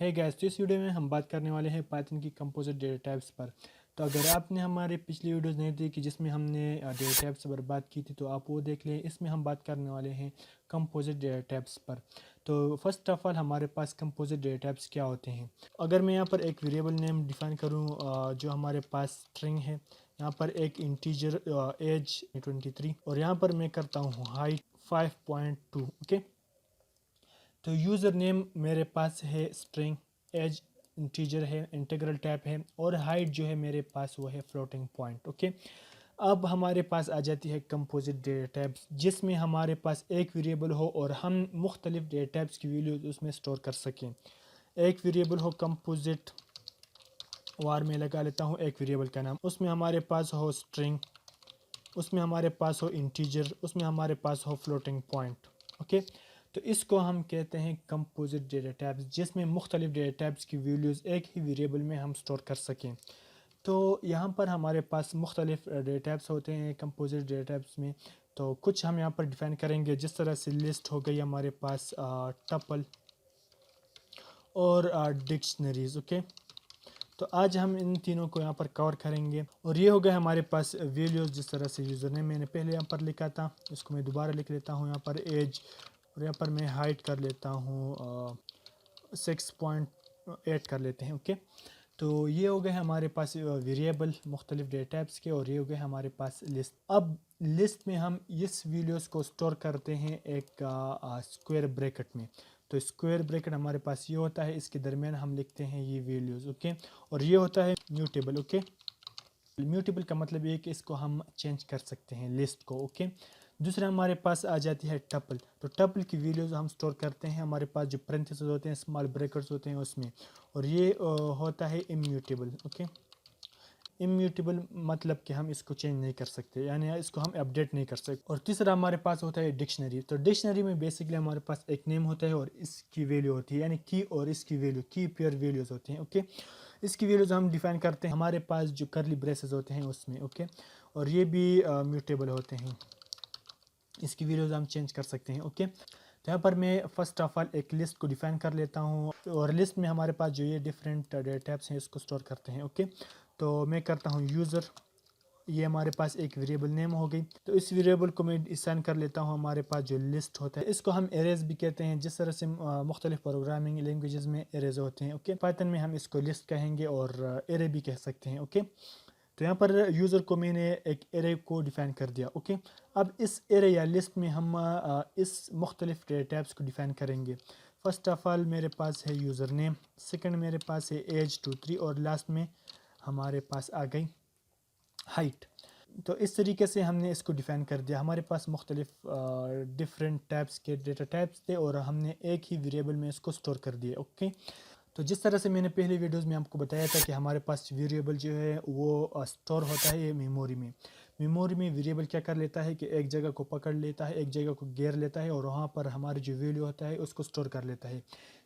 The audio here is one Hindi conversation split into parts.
है गाइस, तो इस वीडियो में हम बात करने वाले हैं पाइथन की कंपोजिट डेटा टाइप्स पर। तो अगर आपने हमारे पिछली वीडियोस नहीं देखी जिसमें हमने डेटा टाइप्स पर बात की थी तो आप वो देख लें। इसमें हम बात करने वाले हैं कंपोजिट डेटा टाइप्स पर। तो फर्स्ट ऑफ ऑल हमारे पास कंपोजिट डेटा टाइप्स क्या होते हैं। अगर मैं यहाँ पर एक वेरिएबल नेम डिफाइन करूँ जो हमारे पास स्ट्रिंग है, यहाँ पर एक इंटीजर एज 23 और यहाँ पर मैं करता हूँ हाइट 5.2। ओके, तो यूज़र नेम मेरे पास है स्ट्रिंग, एज इंटीजर है, इंटीग्रल टाइप है और हाइट जो है मेरे पास वो है फ्लोटिंग पॉइंट। ओके, अब हमारे पास आ जाती है कंपोजिट डेटा टाइप्स जिसमें हमारे पास एक वेरिएबल हो और हम मुख्तलिफ डेटा टाइप्स की वैल्यूज उसमें स्टोर कर सकें। एक वेरिएबल हो कंपोजिट वार में लगा लेता हूँ एक वेरिएबल का नाम, उसमें हमारे पास हो स्ट्रिंग, उसमें हमारे पास हो इंटीजर, उसमें हमारे पास हो फ्लोटिंग पॉइंट। ओके, तो इसको हम कहते हैं कंपोजिट डेटा टाइप्स जिसमें मुख्तलिफ डेटा टाइप्स की वैल्यूज़ एक ही वेरिएबल में हम स्टोर कर सकें। तो यहाँ पर हमारे पास मुख्तलिफ डेटा टाइप्स होते हैं कंपोजिट डेटा टाइप्स में। तो कुछ हम यहाँ पर डिफाइन करेंगे, जिस तरह से लिस्ट हो गई हमारे पास, टपल और डिक्शनरीज। ओके, तो आज हम इन तीनों को यहाँ पर कवर करेंगे और ये हो गए हमारे पास वैल्यूज़। जिस तरह से यूज़र ने मैंने पहले यहाँ पर लिखा था इसको मैं दोबारा लिख लेता हूँ यहाँ पर एज, और यहाँ पर मैं हाइट कर लेता हूँ 6.8 कर लेते हैं। ओके, तो ये हो गए हमारे पास वेरिएबल मुख्तलिफ डेटा टाइप्स के और ये हो गए हमारे पास लिस्ट। अब लिस्ट में हम इस वैल्यूज़ को स्टोर करते हैं एक स्क्वायर ब्रैकेट में। तो स्क्वायर ब्रैकेट हमारे पास ये होता है, इसके दरमियान हम लिखते हैं ये वैल्यूज़। ओके, और ये होता है म्यूटेबल। ओके, म्यूटेबल का मतलब ये है कि इसको हम चेंज कर सकते हैं लिस्ट को। ओके, दूसरा हमारे पास आ जाती है टपल। तो टपल की वैल्यूज़ हम स्टोर करते हैं हमारे पास जो पेरेंथेसिस होते हैं, स्मॉल ब्रैकेट्स होते हैं उसमें, और ये होता है इम्यूटेबल। ओके, इम्यूटेबल मतलब कि हम इसको चेंज नहीं कर सकते, यानी इसको हम अपडेट नहीं कर सकते। और तीसरा हमारे पास होता है डिक्शनरी। तो डिक्शनरी में बेसिकली हमारे पास एक नेम होता है और इसकी वैल्यू होती है, यानी की और इसकी वैल्यू, की पेयर वैल्यूज़ होती हैं। ओके, इसकी वैल्यूज़ हम डिफाइन करते हैं हमारे पास जो करली ब्रेसेस होते हैं उसमें। ओके, और ये भी म्यूटेबल होते हैं, इसकी वैल्यूज़ हम चेंज कर सकते हैं। ओके, तो यहाँ पर मैं फर्स्ट ऑफ ऑल एक लिस्ट को डिफाइन कर लेता हूँ और लिस्ट में हमारे पास जो ये डिफरेंट डेटा टाइप्स हैं इसको स्टोर करते हैं। ओके, तो मैं करता हूँ यूज़र, ये हमारे पास एक वेरिएबल नेम हो गई। तो इस वेरिएबल को मैं असाइन कर लेता हूँ हमारे पास जो लिस्ट होता है, इसको हम एरेज भी कहते हैं, जिस तरह से मुख्तलिफ प्रोग्रामिंग लैंग्वेजेस में एरेज होते हैं। ओके, पाइथन में हम इसको लिस्ट कहेंगे और एरे भी कह सकते हैं। ओके, तो यहाँ पर यूज़र को मैंने एक एरे को डिफाइन कर दिया। ओके, अब इस एरे या लिस्ट में हम इस मुख्तलिफ डेटा टाइप्स को डिफाइन करेंगे। फर्स्ट ऑफ ऑल मेरे पास है यूज़र नेम, सेकेंड मेरे पास है एज 23 और लास्ट में हमारे पास आ गई हाइट। तो इस तरीके से हमने इसको डिफाइन कर दिया। हमारे पास मुख्तलिफ डिफरेंट टाइप्स के डेटा टाइप्स थे और हमने एक ही वेरिएबल में इसको स्टोर कर दिया। ओके, तो जिस तरह से मैंने पहले वीडियोस में आपको बताया था कि हमारे पास वेरिएबल जो है वो स्टोर होता है ये मेमोरी में। मेमोरी में वेरिएबल क्या कर लेता है कि एक जगह को पकड़ लेता है, एक जगह को घेर लेता है और वहाँ पर हमारी जो वैल्यू होता है उसको स्टोर कर लेता है।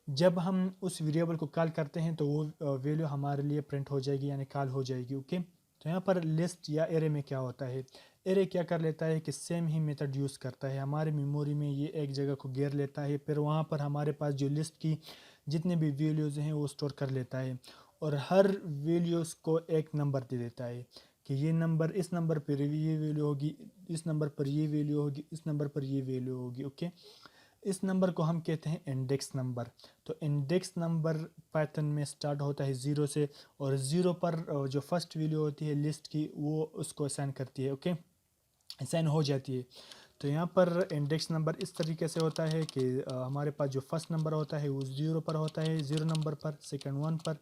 जब हम उस वेरिएबल को कॉल करते हैं तो वो वैल्यू हमारे लिए प्रिंट हो जाएगी, यानी कॉल हो जाएगी। ओके, तो यहाँ पर लिस्ट या एरे में क्या होता है, एरे क्या कर लेता है कि सेम ही मेथड यूज़ करता है। हमारे मेमोरी में ये एक जगह को घेर लेता है, फिर वहाँ पर हमारे पास जो लिस्ट की जितने भी वैल्यूज़ हैं वो स्टोर कर लेता है और हर वैल्यूज़ को एक नंबर दे देता है कि ये नंबर, इस नंबर पर ये वैल्यू होगी, इस नंबर पर ये वैल्यू होगी, इस नंबर पर ये वैल्यू होगी। ओके, इस नंबर को हम कहते हैं इंडेक्स नंबर। तो इंडेक्स नंबर पाइथन में स्टार्ट होता है 0 से और 0 पर जो फर्स्ट वैल्यू होती है लिस्ट की वो उसको असाइन करती है। ओके, असाइन हो जाती है। तो यहाँ पर इंडेक्स नंबर इस तरीके से होता है कि हमारे पास जो फर्स्ट नंबर होता है वो 0 पर होता है, 0 नंबर पर, सेकंड 1 पर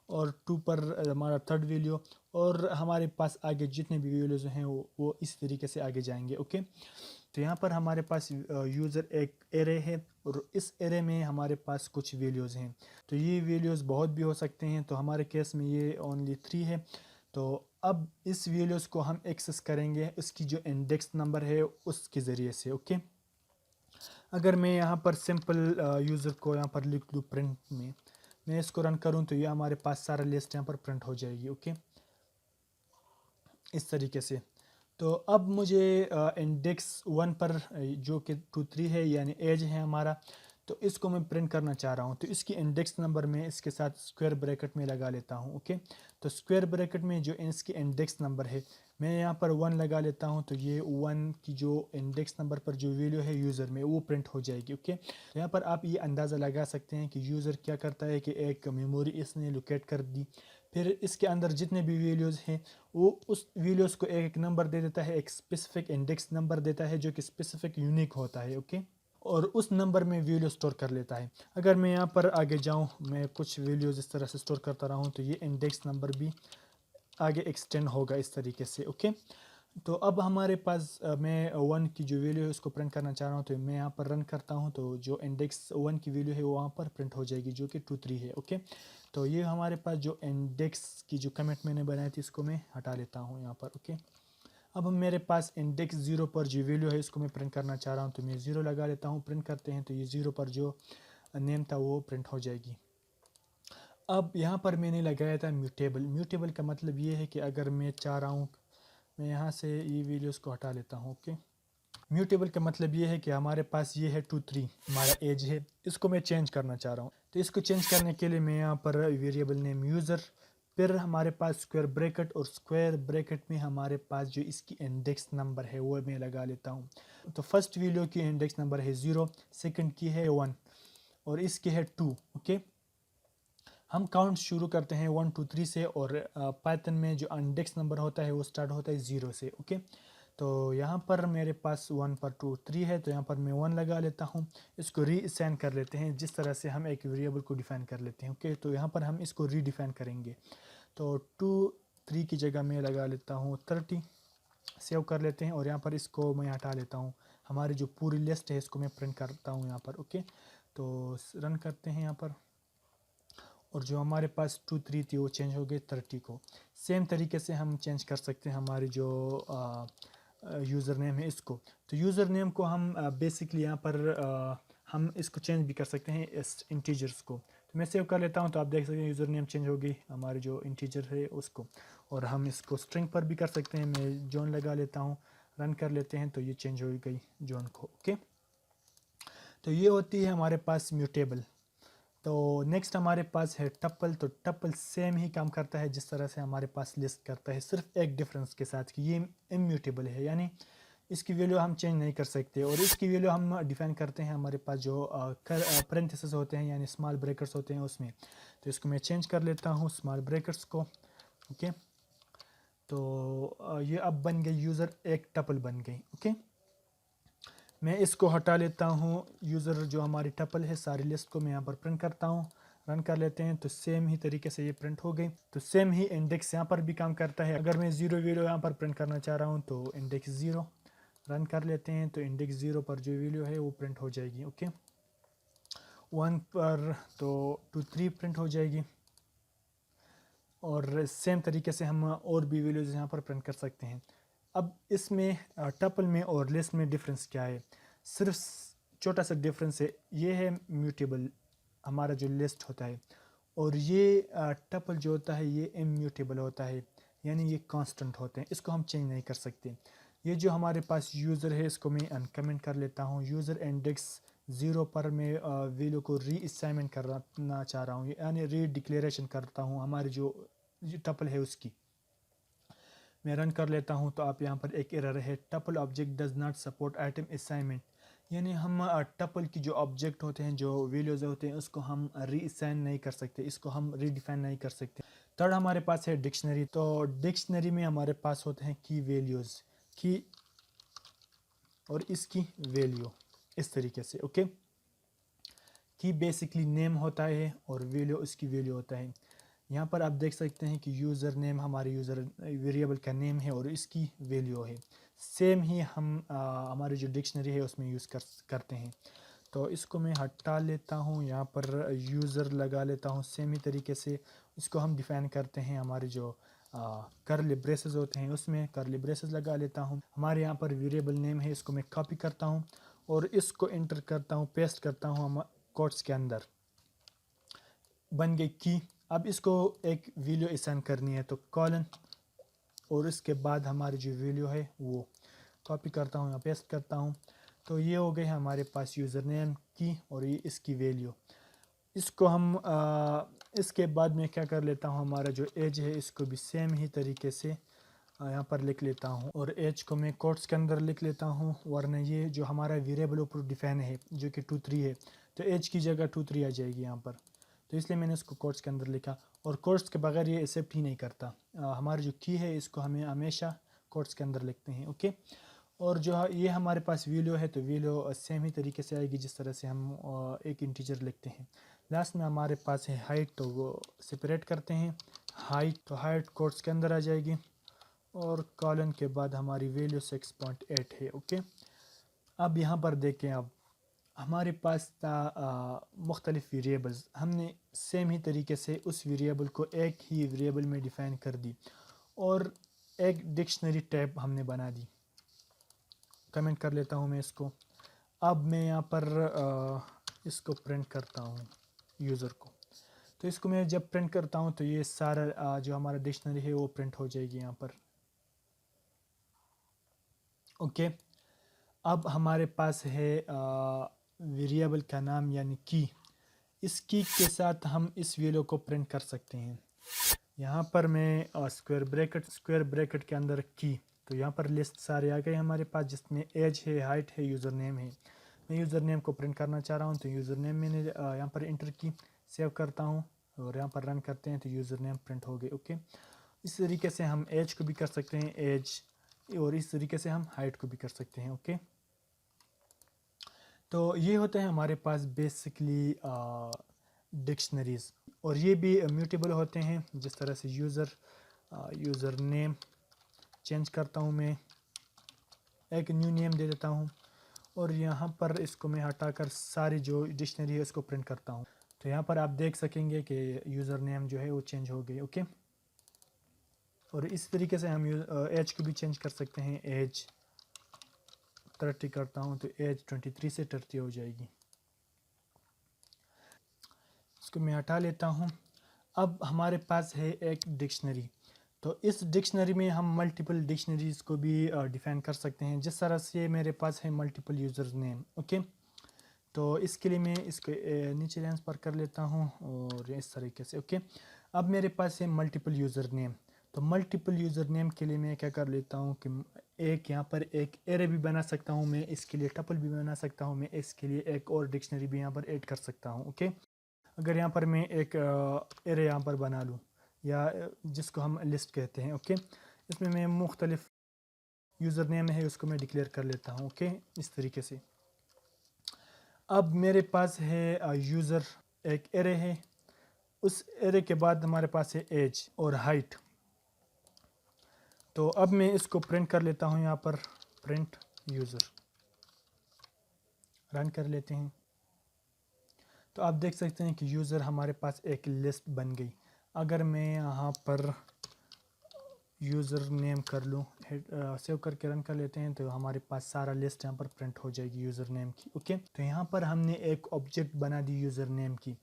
और 2 पर हमारा थर्ड वैल्यू, और हमारे पास आगे जितने भी वैल्यूज़ हैं वो इस तरीके से आगे जाएंगे। ओके, तो यहाँ पर हमारे पास यूज़र एक एरे है और इस एरे में हमारे पास कुछ वैल्यूज़ हैं। तो ये वैल्यूज़ बहुत भी हो सकते हैं, तो हमारे केस में ये ओनली 3 है। तो अब इस वैल्यूज़ को हम एक्सेस करेंगे इसकी जो इंडेक्स नंबर है उसके ज़रिए से। ओके, अगर मैं यहाँ पर सिंपल यूज़र को यहाँ पर लिख दूँ प्रिंट में, मैं इसको रन करूँ तो ये हमारे पास सारा लिस्ट यहाँ पर प्रिंट हो जाएगी। ओके, इस तरीके से। तो अब मुझे इंडेक्स 1 पर जो कि 23 है यानी एज है हमारा, तो इसको मैं प्रिंट करना चाह रहा हूँ, तो इसकी इंडेक्स नंबर में इसके साथ स्क्वायर ब्रैकेट में लगा लेता हूँ। ओके, तो स्क्वायर ब्रैकेट में जो इसकी इंडेक्स नंबर है मैं यहाँ पर 1 लगा लेता हूँ, तो ये 1 की जो इंडेक्स नंबर पर जो वैल्यू है यूज़र में वो प्रिंट हो जाएगी। ओके, तो यहाँ पर आप ये अंदाज़ा लगा सकते हैं कि यूज़र क्या करता है कि एक मेमोरी इसने लोकेट कर दी, फिर इसके अंदर जितने भी वैल्यूज़ हैं वो उस वैल्यूज़ को एक नंबर दे देता है, एक स्पेसिफिक इंडेक्स नंबर देता है जो कि स्पेसिफिक यूनिक होता है। ओके, और उस नंबर में वैल्यू स्टोर कर लेता है। अगर मैं यहाँ पर आगे जाऊँ, मैं कुछ वैल्यूज़ इस तरह से स्टोर करता रहा हूँ, तो ये इंडेक्स नंबर भी आगे एक्सटेंड होगा इस तरीके से। ओके, तो अब हमारे पास मैं 1 की जो वैल्यू है उसको प्रिंट करना चाह रहा हूँ, तो मैं यहाँ पर रन करता हूँ, तो जो इंडेक्स 1 की वैल्यू है वो वहाँ पर प्रिंट हो जाएगी जो कि 23 है। ओके, तो ये हमारे पास जो इंडेक्स की जो कमेंट मैंने बनाई थी इसको मैं हटा लेता हूँ यहाँ पर। ओके, अब मेरे पास इंडेक्स 0 पर जो वैल्यू है इसको मैं प्रिंट करना चाह रहा हूँ, तो मैं 0 लगा लेता हूँ, प्रिंट करते हैं, तो ये 0 पर जो नेम था वो प्रिंट हो जाएगी। अब यहाँ पर मैंने लगाया था म्यूटेबल। म्यूटेबल का मतलब ये है कि अगर मैं चाह रहा हूँ, मैं यहाँ से ये वैल्यूज़ को हटा लेता हूँ। ओके, म्यूटेबल का मतलब ये है कि हमारे पास ये है 23 हमारा एज है, इसको मैं चेंज करना चाह रहा हूँ, तो इसको चेंज करने के लिए मैं यहाँ पर वेरिएबल नेम यूज़र, फिर हमारे पास स्क्वायर ब्रैकेट, और स्क्वायर ब्रैकेट में हमारे पास जो इसकी इंडेक्स नंबर है वो मैं लगा लेता हूँ। तो फर्स्ट वैल्यू की इंडेक्स नंबर है 0, सेकंड की है 1 और इसकी है 2। ओके, हम काउंट शुरू करते हैं 1 2 3 से, और पाइथन में जो इंडेक्स नंबर होता है वो स्टार्ट होता है 0 से। ओके, तो यहाँ पर मेरे पास 1 पर 2 3 है, तो यहाँ पर मैं 1 लगा लेता हूँ, इसको रीअसाइन कर लेते हैं जिस तरह से हम एक वेरिएबल को डिफाइन कर लेते हैं। ओके, तो यहाँ पर हम इसको रीडिफाइन करेंगे, तो 2 3 की जगह मैं लगा लेता हूँ 30, सेव कर लेते हैं, और यहाँ पर इसको मैं हटा लेता हूँ, हमारी जो पूरी लिस्ट है इसको मैं प्रिंट करता हूँ यहाँ पर। ओके, तो रन करते हैं यहाँ पर, और जो हमारे पास 2 3 थी वो चेंज हो गई 30 को। सेम तरीके से हम चेंज कर सकते हैं हमारी जो यूज़र नेम है इसको, तो यूज़र नेम को हम बेसिकली यहाँ पर हम इसको चेंज भी कर सकते हैं इस इंटीजर्स को। तो मैं सेव कर लेता हूँ, तो आप देख सकते हैं यूज़र नेम चेंज हो गई हमारी जो इंटीजर है उसको, और हम इसको स्ट्रिंग पर भी कर सकते हैं। मैं जॉन लगा लेता हूँ, रन कर लेते हैं, तो ये चेंज हो गई जॉन को। ओके, तो ये होती है हमारे पास म्यूटेबल। तो नेक्स्ट हमारे पास है टप्पल। तो टप्पल सेम ही काम करता है जिस तरह से हमारे पास लिस्ट करता है, सिर्फ एक डिफरेंस के साथ कि ये इम्यूटेबल है, यानी इसकी वैल्यू हम चेंज नहीं कर सकते, और इसकी वैल्यू हम डिफाइन करते हैं हमारे पास जो पैरेंथेसिस होते हैं यानी स्मॉल ब्रैकेट्स होते हैं उसमें। तो इसको मैं चेंज कर लेता हूँ स्मॉल ब्रैकेट्स को। ओके, तो ये अब बन गई यूज़र, एक टप्पल बन गई। ओके, मैं इसको हटा लेता हूँ, यूज़र जो हमारी टपल है सारी लिस्ट को मैं यहाँ पर प्रिंट करता हूँ, रन कर लेते हैं, तो सेम ही तरीके से ये प्रिंट हो गई। तो सेम ही इंडेक्स यहाँ पर भी काम करता है। अगर मैं 0 वैल्यू यहाँ पर प्रिंट करना चाह रहा हूँ तो इंडेक्स 0 रन कर लेते हैं, तो इंडेक्स 0 पर जो वैल्यू है वो प्रिंट हो जाएगी। ओके, 1 पर तो 2 3 प्रिंट हो जाएगी, और सेम तरीके से हम और भी वैल्यूज़ यहाँ पर प्रिंट कर सकते हैं। अब इसमें टपल में और लिस्ट में डिफरेंस क्या है? सिर्फ छोटा सा डिफरेंस है, ये है म्यूटेबल हमारा जो लिस्ट होता है, और ये टपल जो होता है ये इम्यूटेबल होता है, यानी ये कांस्टेंट होते हैं, इसको हम चेंज नहीं कर सकते। ये जो हमारे पास यूज़र है इसको मैं अनकमेंट कर लेता हूँ। यूज़र इंडेक्स 0 पर मैं वैल्यू को रीअसाइनमेंट करना चाह रहा हूँ, यानी री डिक्लेरेशन करता हूँ हमारी जो टपल है उसकी। मैं रन कर लेता हूँ, तो आप यहाँ पर एक एरर है, tuple object does not support item assignment, यानी हम टपल की जो ऑब्जेक्ट होते हैं जो वैल्यूज़ होते हैं उसको हम रीअसाइन नहीं कर सकते, इसको हम रीडिफाइन नहीं कर सकते। थर्ड हमारे पास है डिक्शनरी। तो डिक्शनरी में हमारे पास होते हैं की वैल्यूज़, की और इसकी वैल्यू इस तरीके से। ओके, की बेसिकली नेम होता है और वैल्यू उसकी वैल्यू होता है। यहाँ पर आप देख सकते हैं कि यूज़र नेम हमारे यूज़र वेरिएबल का नेम है और इसकी वैल्यू है। सेम ही हम हमारी जो डिक्शनरी है उसमें यूज़ करते हैं। तो इसको मैं हटा लेता हूँ, यहाँ पर यूज़र लगा लेता हूँ। सेम ही तरीके से इसको हम डिफ़ाइन करते हैं, हमारे जो कर्ली ब्रेसेस होते हैं उसमें कर्ली ब्रेसेस लगा लेता हूँ। हमारे यहाँ पर वेरिएबल नेम है, इसको मैं कॉपी करता हूँ और इसको एंटर करता हूँ, पेस्ट करता हूँ हम कोट्स के अंदर, बन गई की। अब इसको एक वैल्यू असाइन करनी है, तो कॉलन और इसके बाद हमारी जो वैल्यू है वो कॉपी करता हूँ या पेस्ट करता हूँ। तो ये हो गए हमारे पास यूज़र नेम की और ये इसकी वैल्यू। इसको हम इसके बाद में क्या कर लेता हूँ, हमारा जो एज है इसको भी सेम ही तरीके से यहाँ पर लिख लेता हूँ और एज को मैं कोट्स के अंदर लिख लेता हूँ, वरना ये जो हमारा वेरिएबल ऊपर डिफाइन है जो कि 23 है, तो एज की जगह 23 आ जाएगी यहाँ पर, तो इसलिए मैंने इसको कोट्स के अंदर लिखा। और कोट्स के बगैर ये एक्सेप्ट ही नहीं करता। हमारी जो की है इसको हमें हमेशा कोट्स के अंदर लिखते हैं, ओके। और जो ये हमारे पास वैल्यू है, तो वैल्यू सेम ही तरीके से आएगी जिस तरह से हम एक इंटीजर लिखते हैं। लास्ट में हमारे पास है हाइट, तो वो सेपरेट करते हैं हाइट, तो हाइट कोट्स के अंदर आ जाएगी और कॉलन के बाद हमारी वैल्यू 6.8 है, ओके। अब यहाँ पर देखें, अब हमारे पास था मुख्तलिफ वेरिएबल्स, हमने सेम ही तरीके से उस वेरिएबल को एक ही वेरिएबल में डिफ़ाइन कर दी और एक डिक्शनरी टैब हमने बना दी। कमेंट कर लेता हूँ मैं इसको। अब मैं यहाँ पर इसको प्रिंट करता हूँ यूज़र को, तो इसको मैं जब प्रिंट करता हूँ तो ये सारा जो हमारा डिक्शनरी है वो प्रिंट हो जाएगी यहाँ पर, ओके। अब हमारे पास है वेरिएबल का नाम यानी की। इस की के साथ हम इस वैल्यू को प्रिंट कर सकते हैं। यहाँ पर मैं स्क्वायर ब्रैकेट के अंदर की, तो यहाँ पर लिस्ट सारे आ गए हमारे पास, जिसमें एज है, हाइट है, यूज़र नेम है। मैं यूज़र नेम को प्रिंट करना चाह रहा हूँ, तो यूज़र नेम मैंने यहाँ पर इंटर की, सेव करता हूँ और यहाँ पर रन करते हैं, तो यूज़र नेम प्रिंट हो गए, ओके। इस तरीके से हम एज को भी कर सकते हैं, एज, और इस तरीके से हम हाइट को भी कर सकते हैं, ओके। तो ये होते हैं हमारे पास बेसिकली डिक्शनरीज़, और ये भी म्यूटेबल होते हैं। जिस तरह से यूज़र नेम चेंज करता हूँ मैं, एक न्यू नेम दे देता हूँ और यहाँ पर इसको मैं हटाकर सारी जो डिक्शनरी है उसको प्रिंट करता हूँ, तो यहाँ पर आप देख सकेंगे कि यूज़र नेम जो है वो चेंज हो गई, ओके। और इस तरीके से हम एज को भी चेंज कर सकते हैं। एज 30 करता हूँ तो एज 23 से 30 हो जाएगी। इसको मैं हटा लेता हूँ। अब हमारे पास है एक डिक्शनरी, तो इस डिक्शनरी में हम मल्टीपल डिक्शनरीज़ को भी डिफ़ाइन कर सकते हैं, जिस तरह से मेरे पास है मल्टीपल यूज़र नेम, ओके। तो इसके लिए मैं इसको नीचे लेंस पर कर लेता हूँ और इस तरीके से, ओके। अब मेरे पास है मल्टीपल यूज़र नेम, तो मल्टीपल यूज़र नेम के लिए मैं क्या कर लेता हूँ कि एक यहाँ पर एक एरे भी बना सकता हूँ मैं, इसके लिए टपल भी बना सकता हूँ मैं, इसके लिए एक और डिक्शनरी भी यहाँ पर ऐड कर सकता हूँ, ओके। अगर यहाँ पर मैं एक एरे यहाँ पर बना लूँ, या जिसको हम लिस्ट कहते हैं, ओके, इसमें मैं मुख्तलिफ यूज़र नेम है उसको मैं डिक्लेयर कर लेता हूँ, ओके, इस तरीके से। अब मेरे पास है यूज़र, एक एरे है, उस एरे के बाद हमारे पास है एज और हाइट। तो अब मैं इसको प्रिंट कर लेता हूँ, यहाँ पर प्रिंट यूज़र, रन कर लेते हैं। तो आप देख सकते हैं कि यूज़र हमारे पास एक लिस्ट बन गई। अगर मैं यहाँ पर यूज़र नेम कर लूँ, सेव करके रन कर लेते हैं, तो हमारे पास सारा लिस्ट यहाँ पर प्रिंट हो जाएगी यूज़र नेम की, ओके। तो यहाँ पर हमने एक ऑब्जेक्ट बना दी यूज़र नेम की।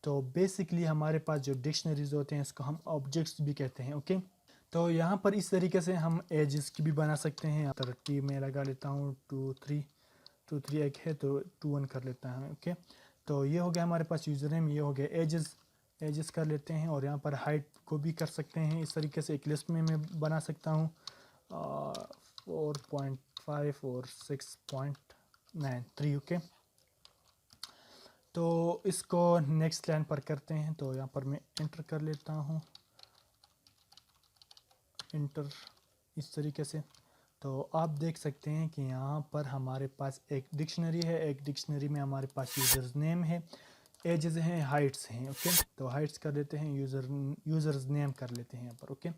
तो बेसिकली हमारे पास जो डिक्शनरीज होते हैं इसको हम ऑब्जेक्ट्स भी कहते हैं, ओके। तो यहाँ पर इस तरीके से हम एजेस की भी बना सकते हैं। 30 में लगा लेता हूँ, 2 3 एक है तो 2 1 कर लेता हूँ, ओके। तो ये हो गया हमारे पास यूज़र नेम, ये हो गया एजेस कर लेते हैं, और यहाँ पर हाइट को भी कर सकते हैं। इस तरीके से एक लिस्ट में मैं बना सकता हूँ 4.5 और 6.93, ओके। तो इसको नेक्स्ट लाइन पर करते हैं, तो यहाँ पर मैं इंटर कर लेता हूँ, इंटर, इस तरीके से। तो आप देख सकते हैं कि यहाँ पर हमारे पास एक डिक्शनरी है, एक डिक्शनरी में हमारे पास यूज़र्स नेम है, एजेस हैं, हाइट्स हैं, ओके। तो हाइट्स कर लेते हैं, यूज़र्स नेम कर लेते हैं यहाँ पर, ओके।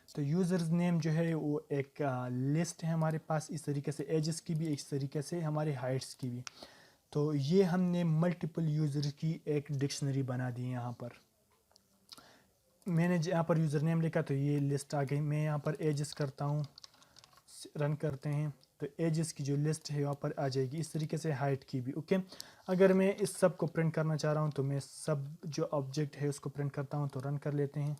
तो यूज़र्स नेम जो है वो एक लिस्ट है हमारे पास, इस तरीके से एजेस की भी, इस तरीके से हमारे हाइट्स की भी। तो ये हमने मल्टीपल यूज़र की एक डिक्शनरी बना दी है। यहाँ पर मैंने यहाँ पर यूज़र नेम लिखा तो ये लिस्ट आ गई। मैं यहाँ पर एजेस करता हूँ, रन करते हैं, तो एजेस की जो लिस्ट है वहाँ पर आ जाएगी। इस तरीके से हाइट की भी, ओके। अगर मैं इस सब को प्रिंट करना चाह रहा हूँ तो मैं सब जो ऑब्जेक्ट है उसको प्रिंट करता हूँ, तो रन कर लेते हैं।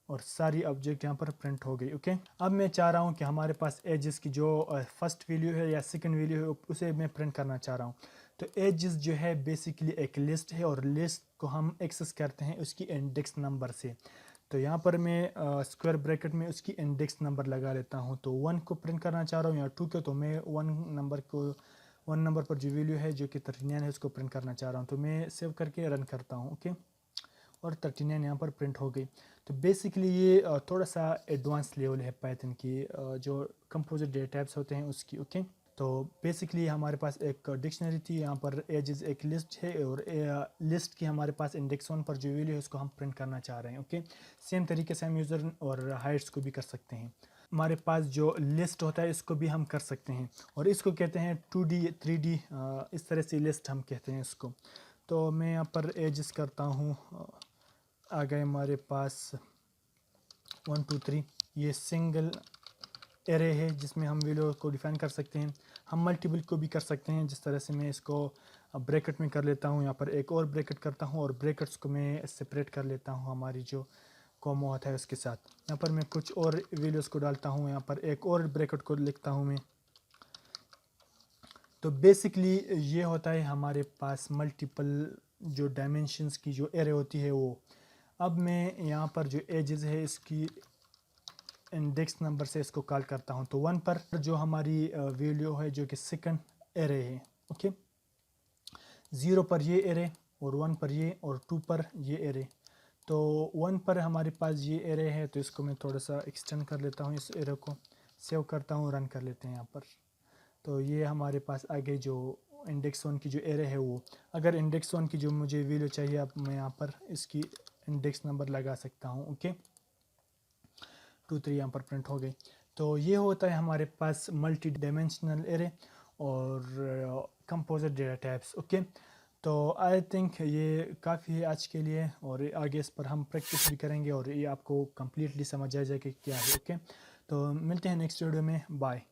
और सारी ऑब्जेक्ट यहाँ पर प्रिंट हो गई। ओके, अब मैं चाह रहा हूँ कि हमारे पास एजेस की जो फर्स्ट वैल्यू है या सेकंड वैल्यू है उसे मैं प्रिंट करना चाह रहा हूँ। तो एजेस जो है बेसिकली एक लिस्ट है और लिस्ट को हम एक्सेस करते हैं उसकी इंडेक्स नंबर से। तो यहाँ पर मैं स्क्वायर ब्रैकेट में उसकी इंडेक्स नंबर लगा लेता हूँ। तो 1 को प्रिंट करना चाह रहा हूँ या 2 को, तो मैं 1 नंबर पर जो वैल्यू है जो कि 39 है उसको प्रिंट करना चाह रहा हूँ। तो मैं सेव करके रन करता हूँ। ओके, और 39 यहाँ पर प्रिंट हो गई। तो बेसिकली ये थोड़ा सा एडवांस लेवल है पाइथन की जो कंपोजिट डेटा टाइप्स होते हैं उसकी। ओके, तो बेसिकली हमारे पास एक डिक्शनरी थी, यहाँ पर एजेस एक लिस्ट है और लिस्ट की हमारे पास इंडेक्स 1 पर जो वैल्यू है उसको हम प्रिंट करना चाह रहे हैं। ओके, सेम तरीके से हम यूज़र और हाइट्स को भी कर सकते हैं। हमारे पास जो लिस्ट होता है इसको भी हम कर सकते हैं और इसको कहते हैं 2D 3D, इस तरह से लिस्ट हम कहते हैं इसको। तो मैं यहाँ पर एजेस करता हूँ, आ गए हमारे पास 1 2 3। ये सिंगल एरे है जिसमें हम वैल्यू को डिफाइन कर सकते हैं। हम मल्टीपल को भी कर सकते हैं, जिस तरह से मैं इसको ब्रैकेट में कर लेता हूँ, यहाँ पर एक और ब्रैकेट करता हूँ और ब्रैकेट्स को मैं सेपरेट कर लेता हूँ हमारी जो कॉमा होता है उसके साथ। यहाँ पर मैं कुछ और वैल्यूज़ को डालता हूँ, यहाँ पर एक और ब्रैकेट को लिखता हूँ मैं। तो बेसिकली ये होता है हमारे पास मल्टीपल जो डायमेंशंस की जो एरे होती है वो। अब मैं यहाँ पर जो एजेस है इसकी इंडेक्स नंबर से इसको कॉल करता हूँ। तो 1 पर जो हमारी वैल्यू है जो कि सेकंड एरे है। ओके, 0 पर ये एरे और 1 पर ये और 2 पर ये एरे। तो 1 पर हमारे पास ये एरे है, तो इसको मैं थोड़ा सा एक्सटेंड कर लेता हूँ, इस एरे को सेव करता हूँ, रन कर लेते हैं यहाँ पर। तो ये हमारे पास आगे जो इंडेक्स 1 की जो एरे है वो, अगर इंडेक्स 1 की जो मुझे वैल्यू चाहिए अब मैं यहाँ पर इसकी इंडेक्स नंबर लगा सकता हूँ। ओके, 2 3 यहाँ पर प्रिंट हो गई। तो ये होता है हमारे पास मल्टी डायमेंशनल एरे और कंपोजिट डेटा टाइप्स। ओके, तो आई थिंक ये काफ़ी है आज के लिए और आगे इस पर हम प्रैक्टिस भी करेंगे और ये आपको कम्प्लीटली समझ आ जाए कि क्या है। ओके, तो मिलते हैं नेक्स्ट वीडियो में। बाय।